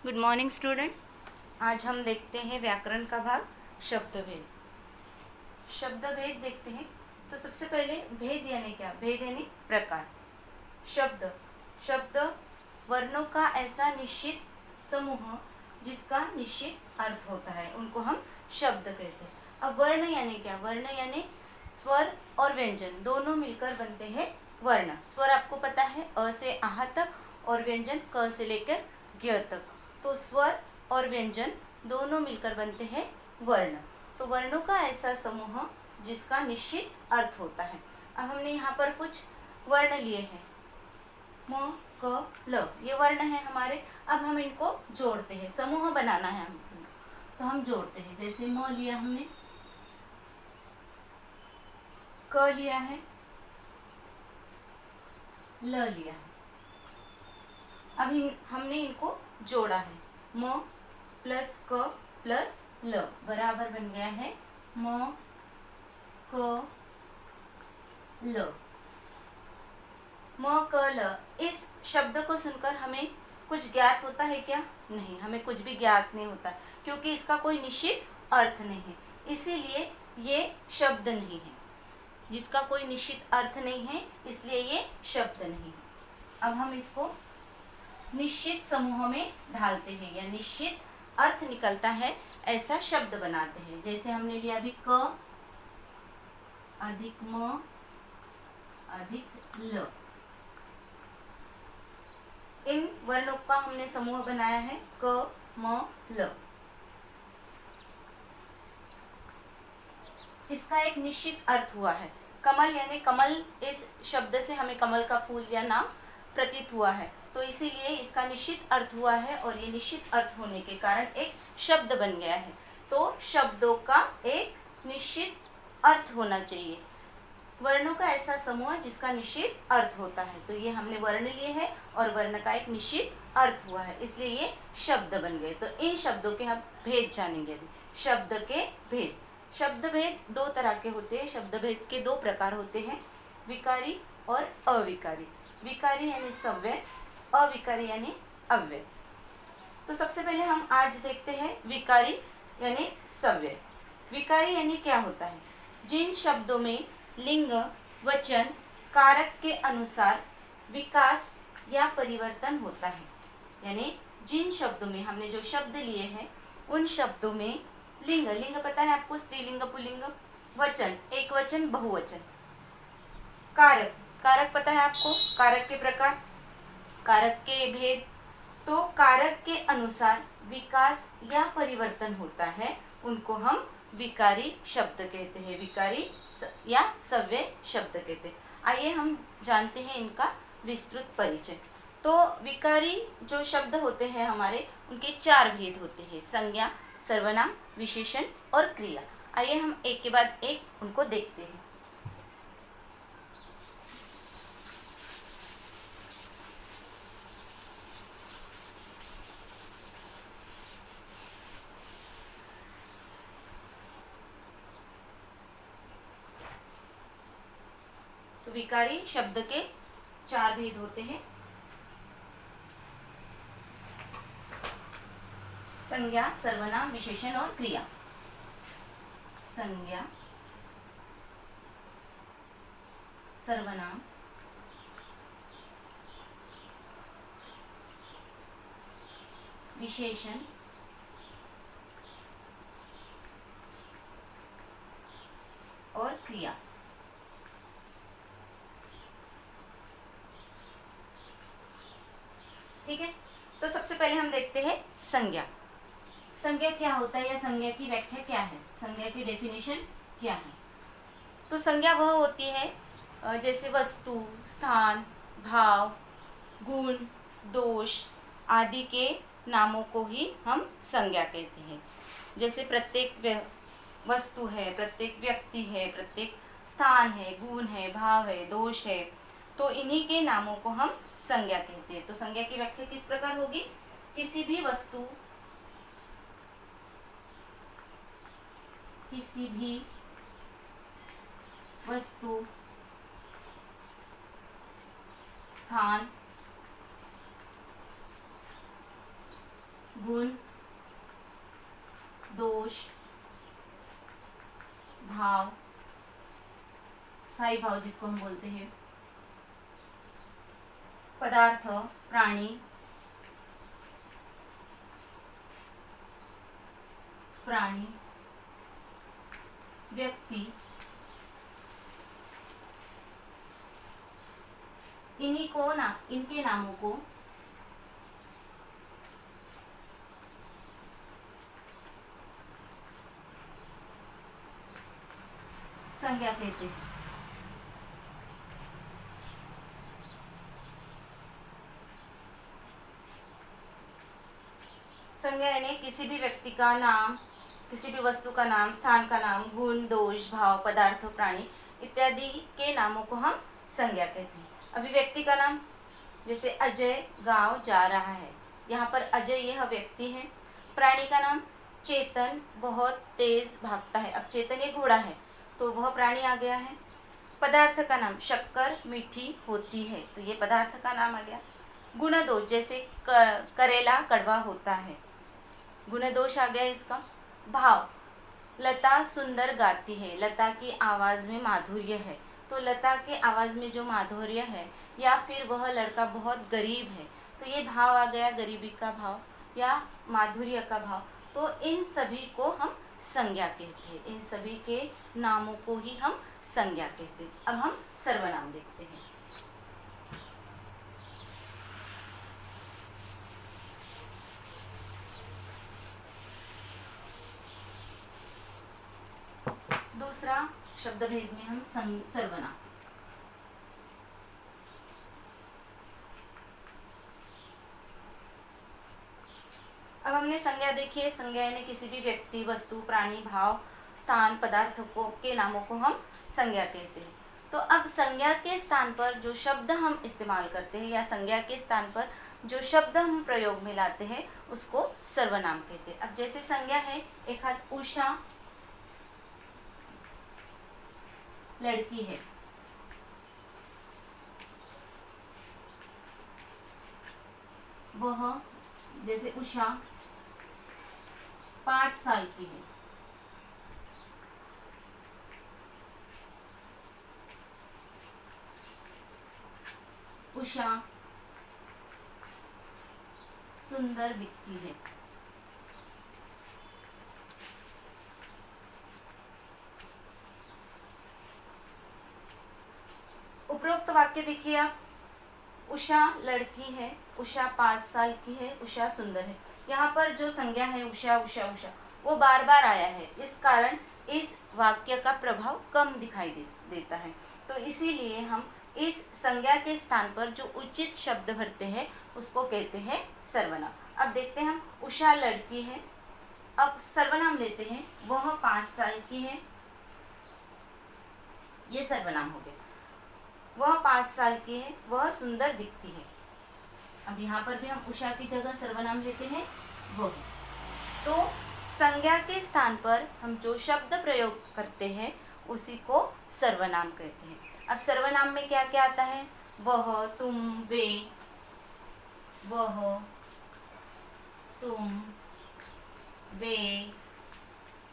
Good morning student. आज हम देखते हैं व्याकरण का भाग शब्दभेद। शब्दभेद देखते हैं। तो सबसे पहले भेद यानी क्या? भेद यानी प्रकार। शब्द शब्द वर्णों का ऐसा निश्चित समूह जिसका निश्चित अर्थ होता है, उनको हम शब्द कहते हैं। अब वर्ण यानी क्या? वर्ण यानी स्वर और व्यंजन दोनों मिलकर बनते हैं वर्ण। स्वर आपको पता है, अ से आह तक, और व्यंजन क से लेकर ज्ञ तक। तो स्वर और व्यंजन दोनों मिलकर बनते हैं वर्ण। तो वर्णों का ऐसा समूह जिसका निश्चित अर्थ होता है। अब हमने यहाँ पर कुछ वर्ण लिए हैं, म क ल, ये वर्ण है हमारे। अब हम इनको जोड़ते हैं, समूह बनाना है हमको, तो हम जोड़ते हैं। जैसे म लिया हमने, क लिया है, ल लिया है। अब हमने इनको जोड़ा है। म प्लस क प्लस ल बराबर बन गया है म क ल। म क ल, इस शब्द को सुनकर हमें कुछ ज्ञात होता है क्या? नहीं, हमें कुछ भी ज्ञात नहीं होता, क्योंकि इसका कोई निश्चित अर्थ नहीं है, इसीलिए ये शब्द नहीं है। जिसका कोई निश्चित अर्थ नहीं है, इसलिए ये शब्द नहीं है। अब हम इसको निश्चित समूह में ढालते हैं, या निश्चित अर्थ निकलता है ऐसा शब्द बनाते हैं। जैसे हमने लिया अभी क अधिक म अधिक ल, इन वर्णों का हमने समूह बनाया है क म ल। इसका एक निश्चित अर्थ हुआ है। कमल यानी कमल, इस शब्द से हमें कमल का फूल या नाम प्रतीत हुआ है, तो इसीलिए इसका निश्चित अर्थ हुआ है, और ये निश्चित अर्थ होने के कारण एक शब्द बन गया है। तो शब्दों का एक निश्चित अर्थ होना चाहिए। वर्णों का ऐसा समूह जिसका निश्चित अर्थ होता है। तो ये हमने वर्ण लिए हैं और वर्ण का एक निश्चित अर्थ हुआ है, इसलिए ये शब्द बन गए। तो इन शब्दों के हम भेद जानेंगे अभी। शब्द के भेद। शब्द भेद दो तरह के होते हैं। शब्द भेद के दो प्रकार होते हैं, विकारी और अविकारी। विकारी यानी सव्य, अविकारी यानी अव्यय। तो सबसे पहले हम आज देखते हैं विकारी यानी सव्य। विकारी यानी क्या होता है? जिन शब्दों में लिंग, वचन, कारक के अनुसार विकास या परिवर्तन होता है, यानी जिन शब्दों में, हमने जो शब्द लिए हैं उन शब्दों में लिंग, लिंग पता है आपको, स्त्रीलिंग, पुल्लिंग, वचन, एक वचन, बहुवचन, कारक, कारक पता है आपको, कारक के प्रकार, कारक के भेद। तो कारक के अनुसार विकास या परिवर्तन होता है, उनको हम विकारी शब्द कहते हैं, विकारी या सव्य शब्द कहते हैं। आइए हम जानते हैं इनका विस्तृत परिचय। तो विकारी जो शब्द होते हैं हमारे, उनके चार भेद होते हैं, संज्ञा, सर्वनाम, विशेषण और क्रिया। आइए हम एक के बाद एक उनको देखते हैं। तो विकारी शब्द के चार भेद होते हैं, संज्ञा, सर्वनाम, विशेषण और क्रिया। संज्ञा, सर्वनाम, विशेषण और क्रिया। ठीक है, तो सबसे पहले हम देखते हैं संज्ञा। संज्ञा क्या होता है, या संज्ञा की व्याख्या क्या है, संज्ञा की डेफिनेशन क्या है? तो संज्ञा वह होती है जैसे वस्तु, स्थान, भाव, गुण, दोष आदि के नामों को ही हम संज्ञा कहते हैं। जैसे प्रत्येक वस्तु है, प्रत्येक व्यक्ति है, प्रत्येक स्थान है, गुण है, भाव है, दोष है, तो इन्हीं के नामों को हम संज्ञा कहते हैं। तो संज्ञा की व्याख्या किस प्रकार होगी? किसी भी वस्तु, किसी भी वस्तु, स्थान, गुण, दोष, भाव, स्थायी भाव जिसको हम बोलते हैं, पदार्थ, प्राणी, व्यक्ति, इनके नामों को संज्ञा कहते हैं। संज्ञा यानी किसी भी व्यक्ति का नाम, किसी भी वस्तु का नाम, स्थान का नाम, गुण, दोष, भाव, पदार्थ, प्राणी इत्यादि के नामों को हम संज्ञा कहते हैं। अभी व्यक्ति का नाम, जैसे अजय गांव जा रहा है, यहाँ पर अजय यह व्यक्ति है। प्राणी का नाम चेतन बहुत तेज भागता है, अब चेतन ये घोड़ा है तो वह प्राणी आ गया है। पदार्थ का नाम शक्कर मीठी होती है, तो ये पदार्थ का नाम आ गया। गुण दोष, जैसे करेला कड़वा होता है, गुण दोष आ गया इसका। भाव, लता सुंदर गाती है, लता की आवाज़ में माधुर्य है, तो लता के आवाज़ में जो माधुर्य है, या फिर वह लड़का बहुत गरीब है, तो ये भाव आ गया, गरीबी का भाव या माधुर्य का भाव। तो इन सभी को हम संज्ञा कहते हैं, इन सभी के नामों को ही हम संज्ञा कहते हैं। अब हम सर्वनाम देखते हैं। दूसरा शब्द भेद में हम सर्वनाम। अब हमने संज्ञा देखी है। संज्ञा यानी किसी भी व्यक्ति, वस्तु, प्राणी, भाव, स्थान, पदार्थ के नामों को हम संज्ञा कहते हैं। तो अब संज्ञा के स्थान पर जो शब्द हम इस्तेमाल करते हैं या संज्ञा के स्थान पर जो शब्द हम प्रयोग में लाते हैं उसको सर्वनाम कहते हैं। अब जैसे संज्ञा है, एक हाथ उषा लड़की है, वह, जैसे उषा 5 साल की है, उषा सुंदर दिखती है। उपरोक्त वाक्य देखिए आप, उषा लड़की है, उषा 5 साल की है, उषा सुंदर है। यहाँ पर जो संज्ञा है उषा उषा उषा वो बार बार आया है, इस कारण इस वाक्य का प्रभाव कम दिखाई देता है। तो इसीलिए हम इस संज्ञा के स्थान पर जो उचित शब्द भरते हैं उसको कहते हैं सर्वनाम। अब देखते हैं हम, उषा लड़की है, अब सर्वनाम लेते हैं, वह 5 साल की है, ये सर्वनाम हो गया। वह 5 साल की है, वह सुंदर दिखती है। अब यहाँ पर भी हम उषा की जगह सर्वनाम लेते हैं, वह। तो संज्ञा के स्थान पर हम जो शब्द प्रयोग करते हैं उसी को सर्वनाम कहते हैं। अब सर्वनाम में क्या क्या आता है? वह, तुम, वे, वह, तुम, वे,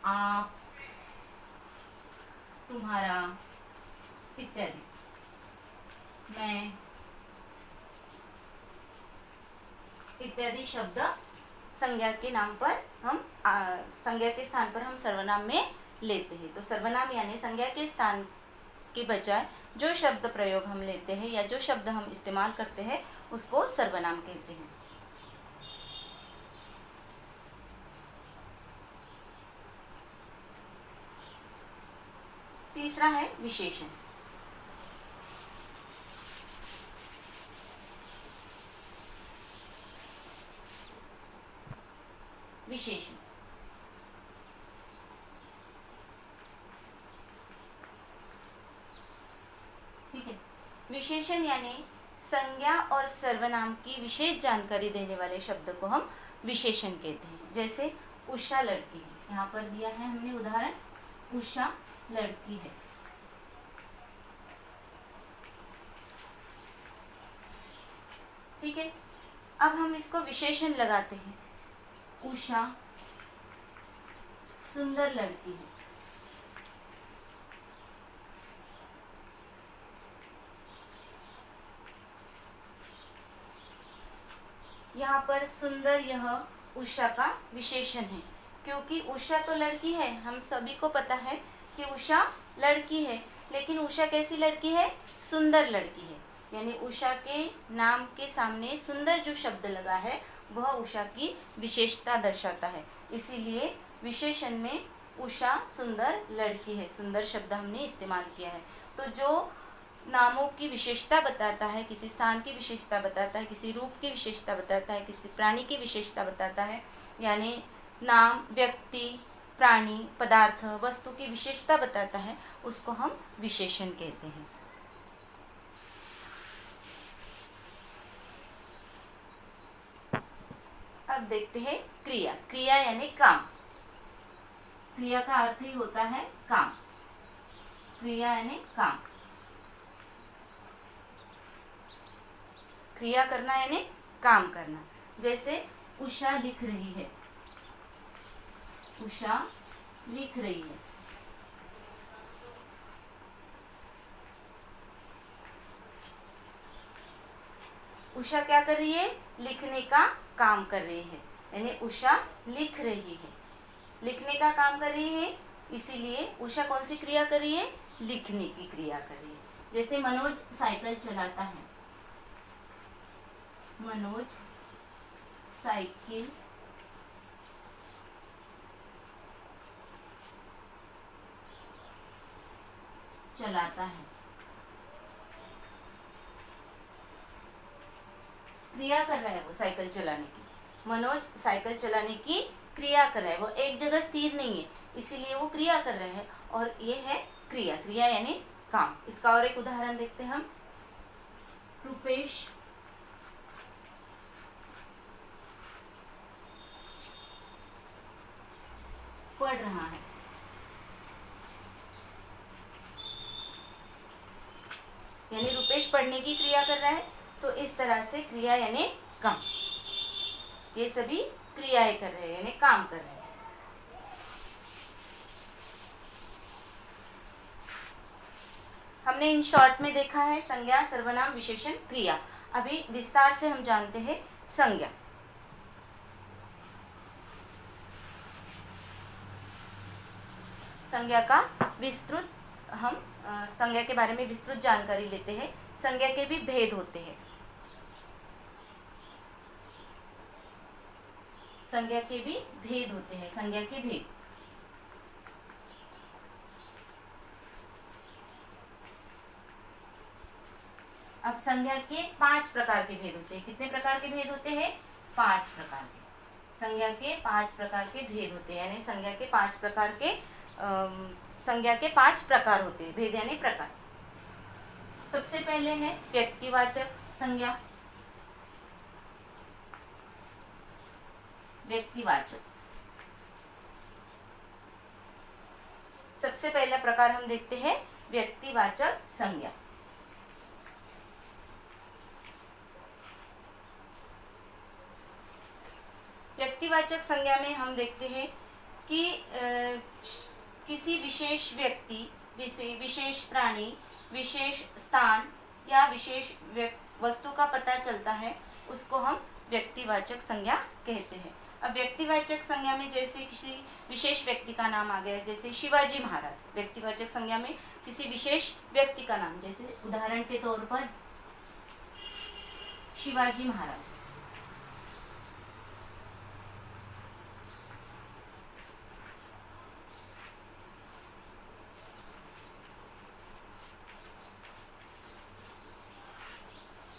आप, तुम्हारा इत्यादि, मैं इत्यादि शब्द संज्ञा के नाम पर हम संज्ञा के स्थान पर हम सर्वनाम में लेते हैं। तो सर्वनाम यानी संज्ञा के स्थान के बजाय जो शब्द प्रयोग हम लेते हैं या जो शब्द हम इस्तेमाल करते हैं उसको सर्वनाम कहते हैं। तीसरा है विशेषण। विशेषण ठीक है। विशेषण यानी संज्ञा और सर्वनाम की विशेष जानकारी देने वाले शब्द को हम विशेषण कहते हैं। जैसे उषा लड़की है, यहाँ पर दिया है हमने उदाहरण, उषा लड़की है। ठीक है, अब हम इसको विशेषण लगाते हैं। उषा सुंदर लड़की है। यहाँ पर सुंदर यह उषा का विशेषण है, क्योंकि उषा तो लड़की है, हम सभी को पता है कि उषा लड़की है, लेकिन उषा कैसी लड़की है? सुंदर लड़की है। यानी उषा के नाम के सामने सुंदर जो शब्द लगा है वह उषा की विशेषता दर्शाता है, इसीलिए विशेषण में उषा सुंदर लड़की है, सुंदर शब्द हमने इस्तेमाल किया है। तो जो नामों की विशेषता बताता है, किसी स्थान की विशेषता बताता है, किसी रूप की विशेषता बताता है, किसी प्राणी की विशेषता बताता है, यानी नाम व्यक्ति, प्राणी, पदार्थ, वस्तु की विशेषता बताता है, उसको हम विशेषण कहते हैं। अब देखते हैं क्रिया। क्रिया यानी काम। क्रिया का अर्थ ही होता है काम। क्रिया यानी काम। क्रिया करना यानी काम करना। जैसे उषा लिख रही है, उषा लिख रही है। उषा क्या कर रही है? लिखने का काम कर रही है, यानी उषा लिख रही है, लिखने का काम कर रही है, इसीलिए उषा कौन सी क्रिया कर रही है? लिखने की क्रिया कर रही है। जैसे मनोज साइकिल चलाता है, मनोज साइकिल चलाता है। क्रिया कर रहा है वो साइकिल चलाने की। मनोज साइकिल चलाने की क्रिया कर रहा है, वो एक जगह स्थिर नहीं है, इसीलिए वो क्रिया कर रहे हैं, और ये है क्रिया। क्रिया यानी काम। इसका और एक उदाहरण देखते हैं हम। रुपेश पढ़ रहा है। यानी रुपेश पढ़ने की क्रिया कर रहा है, तो इस तरह से क्रिया यानी काम, ये सभी क्रियाएं कर रहे हैं यानी काम कर रहे हैं। हमने इन शॉर्ट में देखा है संज्ञा, सर्वनाम, विशेषण, क्रिया। अभी विस्तार से हम जानते हैं संज्ञा। संज्ञा का विस्तृत हम संज्ञा के बारे में विस्तृत जानकारी लेते हैं। संज्ञा के भी भेद होते हैं। संज्ञा के भी भेद होते हैं। संज्ञा के भेद। अब संज्ञा के 5 प्रकार के भेद होते हैं। कितने प्रकार के भेद होते हैं? 5 प्रकार के। संज्ञा के 5 प्रकार के भेद होते हैं, यानी संज्ञा के 5 प्रकार के संज्ञा के 5 प्रकार होते हैं। भेद यानी प्रकार। सबसे पहले है व्यक्तिवाचक संज्ञा। व्यक्तिवाचक सबसे पहला प्रकार हम देखते हैं व्यक्तिवाचक संज्ञा। व्यक्तिवाचक संज्ञा में हम देखते हैं कि किसी विशेष व्यक्ति, विशेष प्राणी, विशेष स्थान या विशेष वस्तु का पता चलता है, उसको हम व्यक्तिवाचक संज्ञा कहते हैं। अब व्यक्तिवाचक संज्ञा में जैसे किसी विशेष व्यक्ति का नाम आ गया, जैसे शिवाजी महाराज। व्यक्तिवाचक संज्ञा में किसी विशेष व्यक्ति का नाम, जैसे उदाहरण के तौर पर शिवाजी महाराज।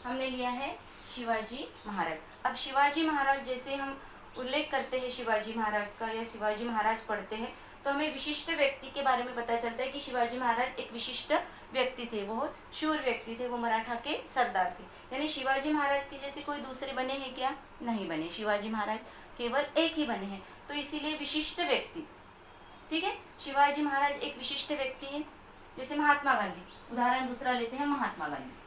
हमने लिया है शिवाजी महाराज। अब शिवाजी महाराज जैसे हम उल्लेख करते हैं शिवाजी महाराज का या शिवाजी महाराज पढ़ते हैं, तो हमें विशिष्ट व्यक्ति के बारे में पता चलता है कि शिवाजी महाराज एक विशिष्ट व्यक्ति थे, वो शूर व्यक्ति थे, वो मराठा के सरदार थे। यानी शिवाजी महाराज के जैसे कोई दूसरे बने हैं क्या? नहीं बने। शिवाजी महाराज केवल एक ही बने हैं, तो इसीलिए विशिष्ट व्यक्ति। ठीक है, शिवाजी महाराज एक विशिष्ट व्यक्ति है। जैसे महात्मा गांधी, उदाहरण दूसरा लेते हैं महात्मा गांधी।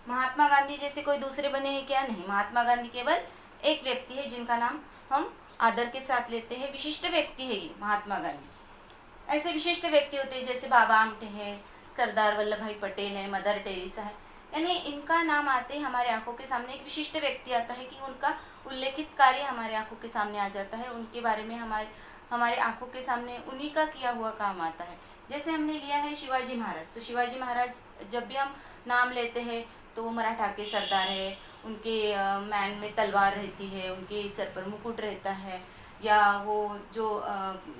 महात्मा गांधी जैसे कोई दूसरे बने हैं क्या? नहीं, महात्मा गांधी केवल एक व्यक्ति है जिनका नाम हम आदर के साथ लेते हैं, विशिष्ट व्यक्ति है ये महात्मा गांधी। ऐसे विशिष्ट व्यक्ति होते हैं जैसे बाबा आमटे है, सरदार वल्लभ भाई पटेल है, मदर टेरेसा है, यानी इनका नाम आते ही हमारे आंखों के सामने एक विशिष्ट व्यक्ति आता है कि उनका उल्लेखित कार्य हमारे आंखों के सामने आ जाता है, उनके बारे में हमारे आंखों के सामने उन्हीं का किया हुआ काम आता है। जैसे हमने लिया है शिवाजी महाराज, तो शिवाजी महाराज जब भी हम नाम लेते हैं तो वो मराठा के सरदार है, उनके मैन में तलवार रहती है, उनके सर पर मुकुट रहता है, या वो जो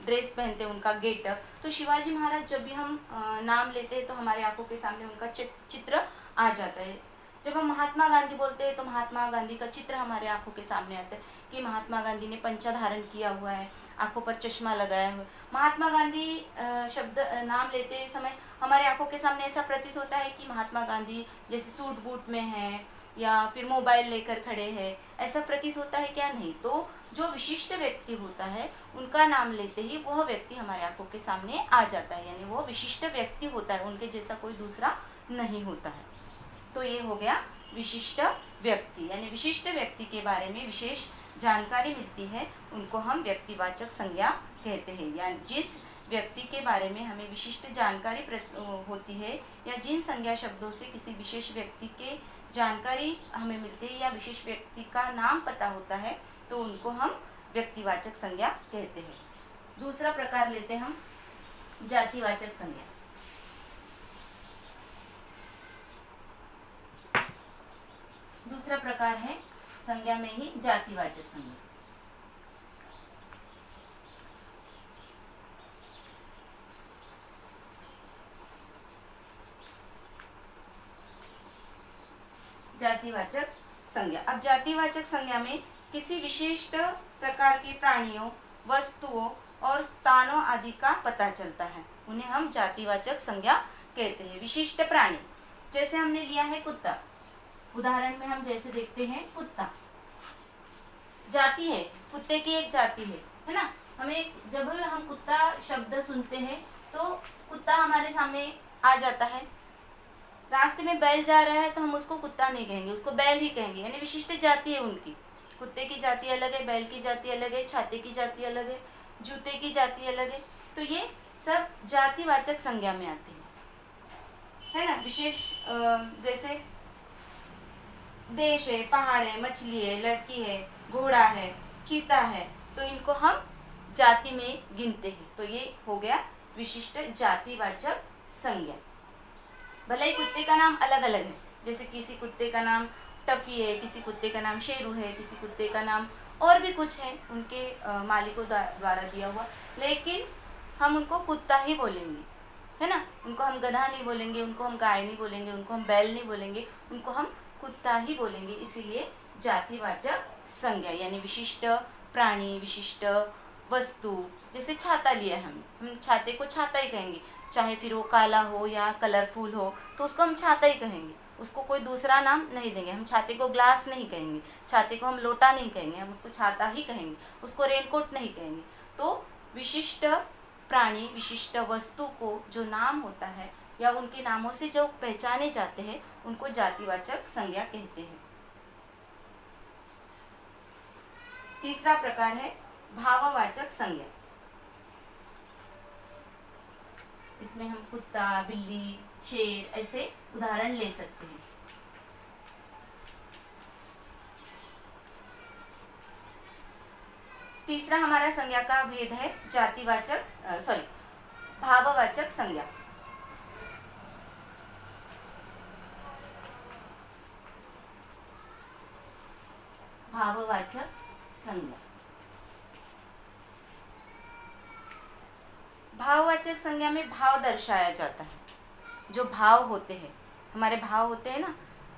ड्रेस पहनते हैं उनका गेटअप। तो शिवाजी महाराज जब भी हम नाम लेते हैं तो हमारे आंखों के सामने उनका चित्र आ जाता है। जब हम महात्मा गांधी बोलते हैं तो महात्मा गांधी का चित्र हमारे आंखों के सामने आता है कि महात्मा गांधी ने पंचा धारण किया हुआ है, आंखों पर चश्मा लगाया हुआ है। महात्मा गांधी शब्द नाम लेते समय हमारे आंखों के सामने ऐसा प्रतीत होता है कि महात्मा गांधी जैसे सूट बूट में है या फिर मोबाइल लेकर खड़े हैं, ऐसा प्रतीत होता है क्या? नहीं। तो जो विशिष्ट व्यक्ति होता है उनका नाम लेते ही वह व्यक्ति हमारे आंखों के सामने आ जाता है, यानी वो विशिष्ट व्यक्ति होता है, उनके जैसा कोई दूसरा नहीं होता है। तो ये हो गया विशिष्ट व्यक्ति, यानी विशिष्ट व्यक्ति के बारे में विशेष जानकारी मिलती है, उनको हम व्यक्तिवाचक संज्ञा कहते हैं। यानी जिस व्यक्ति के बारे में हमें विशिष्ट जानकारी होती है या जिन संज्ञा शब्दों से किसी विशेष व्यक्ति के जानकारी हमें मिलती है या विशेष व्यक्ति का नाम पता होता है, तो उनको हम व्यक्तिवाचक संज्ञा कहते हैं। दूसरा प्रकार लेते हैं हम जातिवाचक संज्ञा। दूसरा प्रकार है संज्ञा में ही जातिवाचक संज्ञा। जातिवाचक संज्ञा। अब जातिवाचक संज्ञा में किसी विशिष्ट प्रकार के प्राणियों, वस्तुओं और स्थानों आदि का पता चलता है, उन्हें हम जातिवाचक संज्ञा कहते हैं। विशिष्ट प्राणी जैसे हमने लिया है कुत्ता, उदाहरण में हम जैसे देखते हैं कुत्ता जाति है, कुत्ते की एक जाति है ना। हमें जब हम कुत्ता शब्द सुनते हैं तो कुत्ता हमारे सामने आ जाता है। रास्ते में बैल जा रहा है तो हम उसको कुत्ता नहीं कहेंगे, उसको बैल ही कहेंगे, यानी विशिष्ट जाति है उनकी। कुत्ते की जाति अलग है, बैल की जाति अलग है, छाते की जाति अलग है, जूते की जाति अलग है। तो ये सब जातिवाचक संज्ञा में आते हैं, है ना। विशेष जैसे देश है, पहाड़ है, मछली है, लड़की है, घोड़ा है, चीता है, तो इनको हम जाति में गिनते हैं। तो ये हो गया विशिष्ट जातिवाचक संज्ञा। भले ही कुत्ते का नाम अलग अलग है, जैसे किसी कुत्ते का नाम टफी है, किसी कुत्ते का नाम शेरू है, किसी कुत्ते का नाम और भी कुछ है उनके मालिकों द्वारा दिया हुआ, लेकिन हम उनको कुत्ता ही बोलेंगे, है ना। उनको हम गधा नहीं बोलेंगे, उनको हम गाय नहीं बोलेंगे, उनको हम बैल नहीं बोलेंगे, उनको हम कुत्ता ही बोलेंगे। इसीलिए जातिवाचक संज्ञा यानी विशिष्ट प्राणी, विशिष्ट वस्तु। जैसे छाता लिया है हम छाते को छाता ही कहेंगे, चाहे फिर वो काला हो या कलरफुल हो तो उसको हम छाता ही कहेंगे, उसको कोई दूसरा नाम नहीं देंगे। हम छाते को ग्लास नहीं कहेंगे, छाते को हम लोटा नहीं कहेंगे, हम उसको छाता ही कहेंगे, उसको रेनकोट नहीं कहेंगे। तो विशिष्ट प्राणी, विशिष्ट वस्तु को जो नाम होता है या उनके नामों से जो पहचाने जाते हैं उनको जातिवाचक संज्ञा कहते हैं। तीसरा प्रकार है भाववाचक संज्ञा। इसमें हम कुत्ता, बिल्ली, शेर ऐसे उदाहरण ले सकते हैं। तीसरा हमारा संज्ञा का भेद है भाववाचक संज्ञा। भाववाचक संज्ञा। भाववाचक संज्ञा में भाव दर्शाया जाता है, जो भाव होते हैं, हमारे भाव होते हैं ना,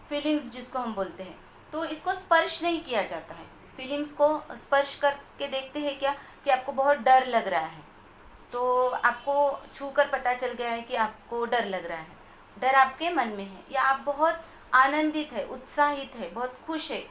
फीलिंग्स जिसको हम बोलते हैं, तो इसको स्पर्श नहीं किया जाता है। फीलिंग्स को स्पर्श करके देखते हैं क्या कि आपको बहुत डर लग रहा है, तो आपको छूकर पता चल गया है कि आपको डर लग रहा है, डर आपके मन में है, या आप बहुत आनंदित है, उत्साहित है, बहुत खुश है,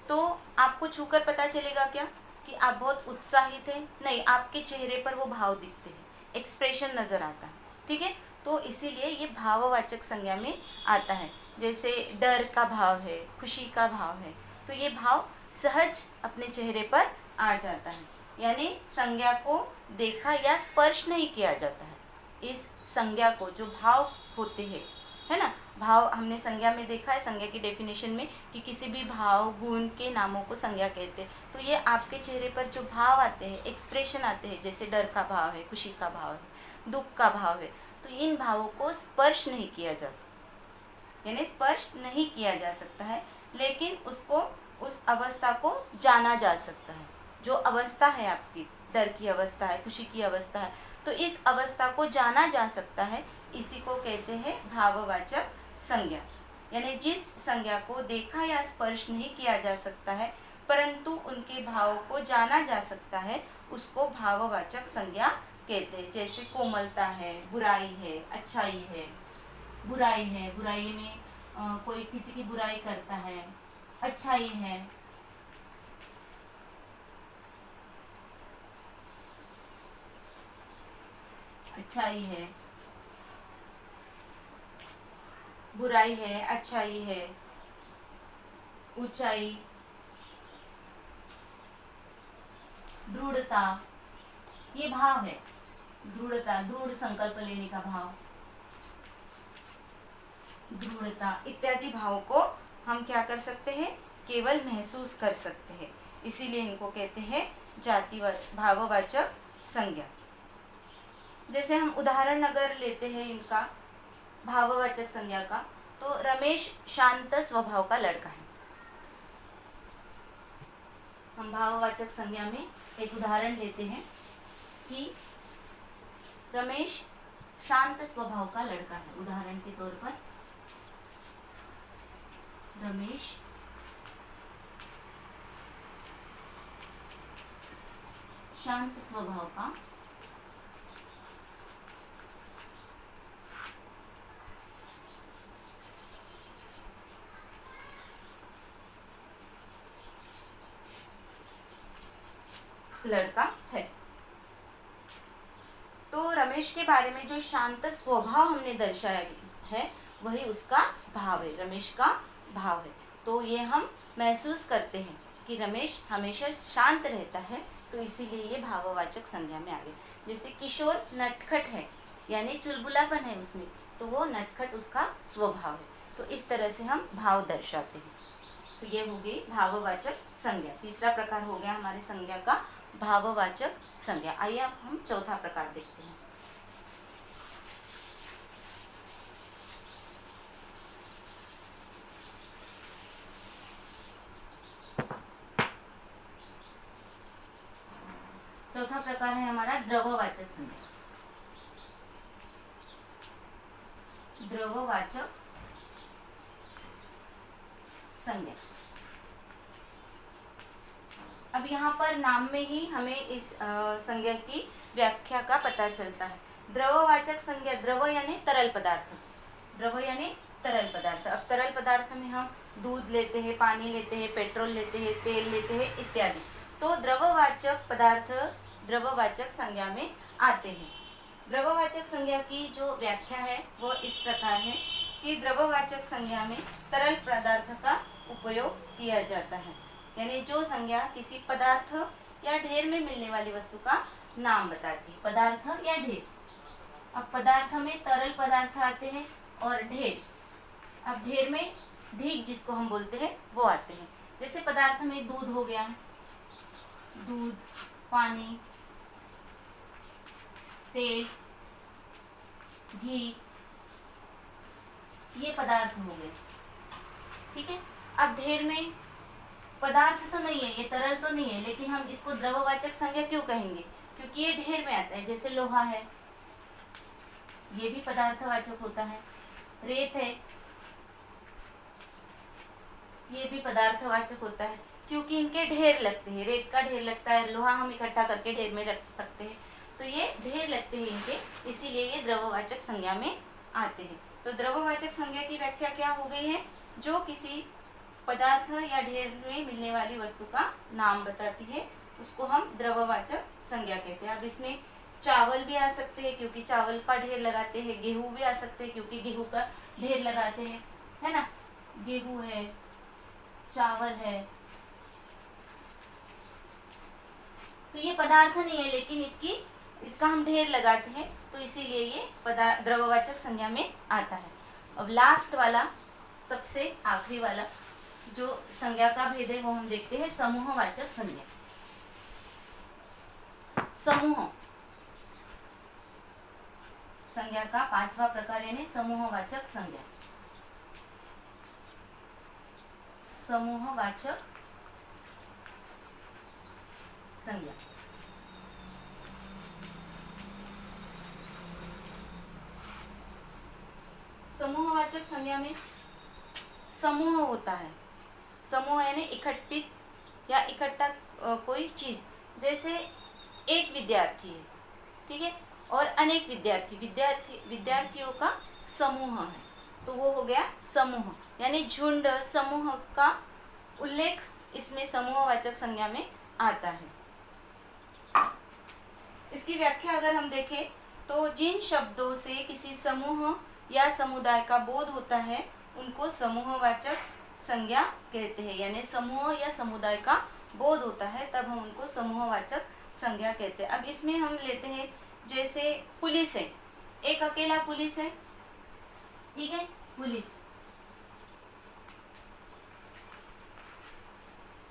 तो आपको छूकर पता चलेगा क्या कि आप बहुत उत्साहित हैं? नहीं, आपके चेहरे पर वो भाव दिखते हैं, एक्सप्रेशन नजर आता है, ठीक है। तो इसीलिए ये भाववाचक संज्ञा में आता है। जैसे डर का भाव है, खुशी का भाव है, तो ये भाव सहज अपने चेहरे पर आ जाता है, यानी संज्ञा को देखा या स्पर्श नहीं किया जाता है। इस संज्ञा को, जो भाव होते हैं, है ना, भाव हमने संज्ञा में देखा है, संज्ञा की डेफिनेशन में, कि किसी भी भाव गुण के नामों को संज्ञा कहते हैं। तो ये आपके चेहरे पर जो भाव आते हैं, एक्सप्रेशन आते हैं, जैसे डर का भाव है, खुशी का भाव है, दुख का भाव है, तो इन भावों को स्पर्श नहीं किया जा सकता, यानी स्पर्श नहीं किया जा सकता है, लेकिन उसको, उस अवस्था को जाना जा सकता है। जो अवस्था है आपकी, डर की अवस्था है, खुशी की अवस्था है, तो इस अवस्था को जाना जा सकता है, इसी को कहते हैं भाववाचक संज्ञा। यानी जिस संज्ञा को देखा या स्पर्श नहीं किया जा सकता है, परंतु उनके भावों को जाना जा सकता है, उसको भाववाचक संज्ञा कहते हैं। जैसे कोमलता है, बुराई है, अच्छाई है, बुराई में कोई किसी की बुराई करता है, अच्छाई है, बुराई है, अच्छाई है, ऊंचाई, दृढ़ता, ये भाव है। दृढ़ता, दृढ़ संकल्प लेने का भाव, दृढ़ता इत्यादि भावों को हम क्या कर सकते हैं, केवल महसूस कर सकते हैं, इसीलिए इनको कहते हैं भाववाचक संज्ञा। जैसे हम उदाहरण अगर लेते हैं इनका, भाववाचक संज्ञा का, तो रमेश शांत स्वभाव का लड़का है। हम भाववाचक संज्ञा में एक उदाहरण लेते हैं कि रमेश शांत स्वभाव का लड़का है। उदाहरण के तौर पर, रमेश शांत स्वभाव का लड़का है। तो रमेश के बारे में जो शांत स्वभाव हमने दर्शाया है, वही उसका भाव है, रमेश का भाव है। तो ये हम महसूस करते हैं कि रमेश हमेशा शांत रहता है, तो इसीलिए ये भाववाचक संज्ञा में आ गए। जैसे किशोर नटखट है, यानी चुलबुलापन है उसमें, तो वो नटखट उसका स्वभाव है। तो इस तरह से हम भाव दर्शाते हैं। तो ये हो गई भाववाचक संज्ञा। तीसरा प्रकार हो गया हमारे संज्ञा का भाववाचक संज्ञा। आइए अब हम चौथा प्रकार देखते हैं। चौथा प्रकार है हमारा द्रववाचक संज्ञा। द्रववाचक संज्ञा। अब यहाँ पर नाम में ही हमें इस संज्ञा की व्याख्या का पता चलता है। द्रववाचक संज्ञा, द्रव यानी तरल पदार्थ, द्रव यानी तरल पदार्थ। अब तरल पदार्थ में हम दूध लेते हैं, पानी लेते हैं, पेट्रोल लेते हैं, तेल लेते हैं इत्यादि। तो द्रववाचक पदार्थ द्रववाचक संज्ञा में आते हैं। द्रववाचक संज्ञा की जो व्याख्या है वो इस प्रकार है कि द्रववाचक संज्ञा में तरल पदार्थ का उपयोग किया जाता है, यानी जो संज्ञा किसी पदार्थ या ढेर में मिलने वाली वस्तु का नाम बताती है। पदार्थ या ढेर। अब पदार्थ में तरल पदार्थ आते हैं और ढेर, अब ढेर में ढीक जिसको हम बोलते हैं वो आते हैं। जैसे पदार्थ में दूध हो गया, दूध, पानी, तेल, घी, ये पदार्थ हो गए। ठीक है। अब ढेर में पदार्थ तो नहीं है, ये तरल तो नहीं है, लेकिन हम इसको द्रववाचक संज्ञा क्यों कहेंगे? क्योंकि ये ढेर में आता है। जैसे लोहा है, ये भी पदार्थवाचक होता है। रेत है, ये भी पदार्थवाचक होता है, क्योंकि इनके ढेर लगते हैं। रेत का ढेर लगता है, लोहा हम इकट्ठा करके ढेर में रख सकते हैं, तो ये ढेर लगते हैं इनके, इसीलिए ये द्रववाचक संज्ञा में आते हैं। तो द्रववाचक संज्ञा की व्याख्या क्या हो गई है? जो किसी पदार्थ या ढेर में मिलने वाली वस्तु का नाम बताती है, उसको हम द्रववाचक संज्ञा कहते हैं। अब इसमें चावल भी आ सकते हैं क्योंकि चावल का ढेर लगाते हैं, गेहूं भी आ सकते हैं क्योंकि गेहूं का ढेर लगाते हैं, है ना। गेहूं है, चावल है, तो ये पदार्थ नहीं है लेकिन इसका हम ढेर लगाते हैं, तो इसीलिए ये पदार्थ द्रववाचक संज्ञा में आता है। अब लास्ट वाला, सबसे आखिरी वाला जो संज्ञा का भेद है वो हम देखते हैं समूहवाचक संज्ञा। समूह संज्ञा का 5वां प्रकार यानी समूहवाचक संज्ञा। समूहवाचक संज्ञा समूहवाचक संज्ञा में समूह होता है। समूह यानी इकट्ठित या इकट्ठा कोई चीज, जैसे एक विद्यार्थी है, ठीक है, और अनेक विद्यार्थियों का समूह है, तो वो हो गया समूह। यानी झुंड, समूह का उल्लेख इसमें समूहवाचक संज्ञा में आता है। इसकी व्याख्या अगर हम देखें तो जिन शब्दों से किसी समूह या समुदाय का बोध होता है उनको समूहवाचक संज्ञा कहते हैं। यानी समूह या समुदाय का बोध होता है तब हम उनको समूहवाचक संज्ञा कहते हैं। अब इसमें हम लेते हैं जैसे पुलिस है, एक अकेला पुलिस है, ठीक है, पुलिस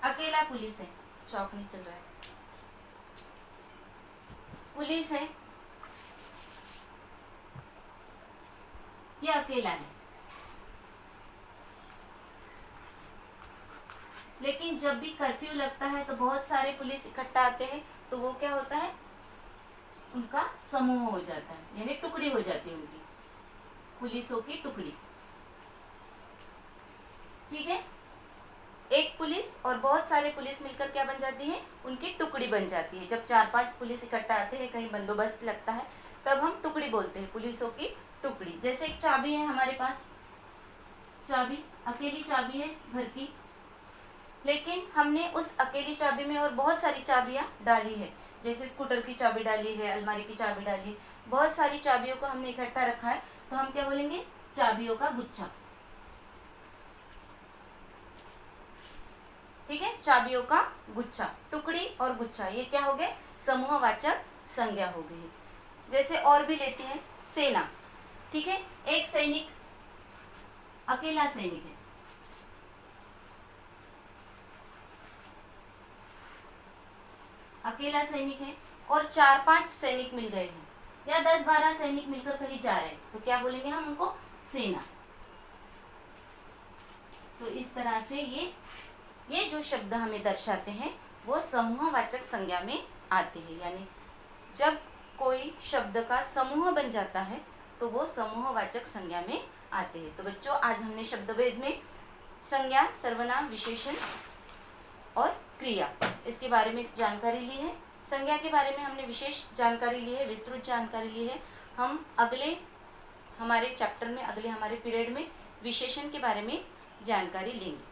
अकेला पुलिस है, चौक नहीं चल रहा है, पुलिस है, ये अकेला है। लेकिन जब भी कर्फ्यू लगता है तो बहुत सारे पुलिस इकट्ठा आते हैं, तो वो क्या होता है, उनका समूह हो जाता है, यानी टुकड़ी हो जाती है उनकी, पुलिसों की टुकड़ी, ठीक है। एक पुलिस और बहुत सारे पुलिस मिलकर क्या बन जाती है, उनकी टुकड़ी बन जाती है। जब 4-5 पुलिस इकट्ठा आते हैं, कहीं बंदोबस्त लगता है, तब हम टुकड़ी बोलते हैं, पुलिसों की टुकड़ी। जैसे एक चाबी है हमारे पास, चाबी अकेली चाबी है घर की, लेकिन हमने उस अकेली चाबी में और बहुत सारी चाबियां डाली है, जैसे स्कूटर की चाबी डाली है, अलमारी की चाबी डाली, बहुत सारी चाबियों को हमने इकट्ठा रखा है, तो हम क्या बोलेंगे, चाबियों का गुच्छा, ठीक है, चाबियों का गुच्छा। टुकड़ी और गुच्छा ये क्या हो गए, समूहवाचक संज्ञा हो गई। जैसे और भी लेते हैं, सेना, ठीक है, एक सैनिक, अकेला सैनिक है, अकेला सैनिक है और 4-5 सैनिक मिल गए हैं या 10-12 सैनिक मिलकर कहीं जा रहे हैं, तो क्या बोलेंगे हम उनको, सेना। तो इस तरह से ये जो शब्द हमें दर्शाते हैं वो समूहवाचक संज्ञा में आते हैं। यानी जब कोई शब्द का समूह बन जाता है तो वो समूहवाचक संज्ञा में आते हैं। तो बच्चों, आज हमने शब्दभेद में संज्ञा, सर्वनाम, विशेषण और क्रिया, इसके बारे में जानकारी ली है। संज्ञा के बारे में हमने विशेष जानकारी ली है, विस्तृत जानकारी ली है। हम अगले हमारे चैप्टर में, अगले हमारे पीरियड में विशेषण के बारे में जानकारी लेंगे।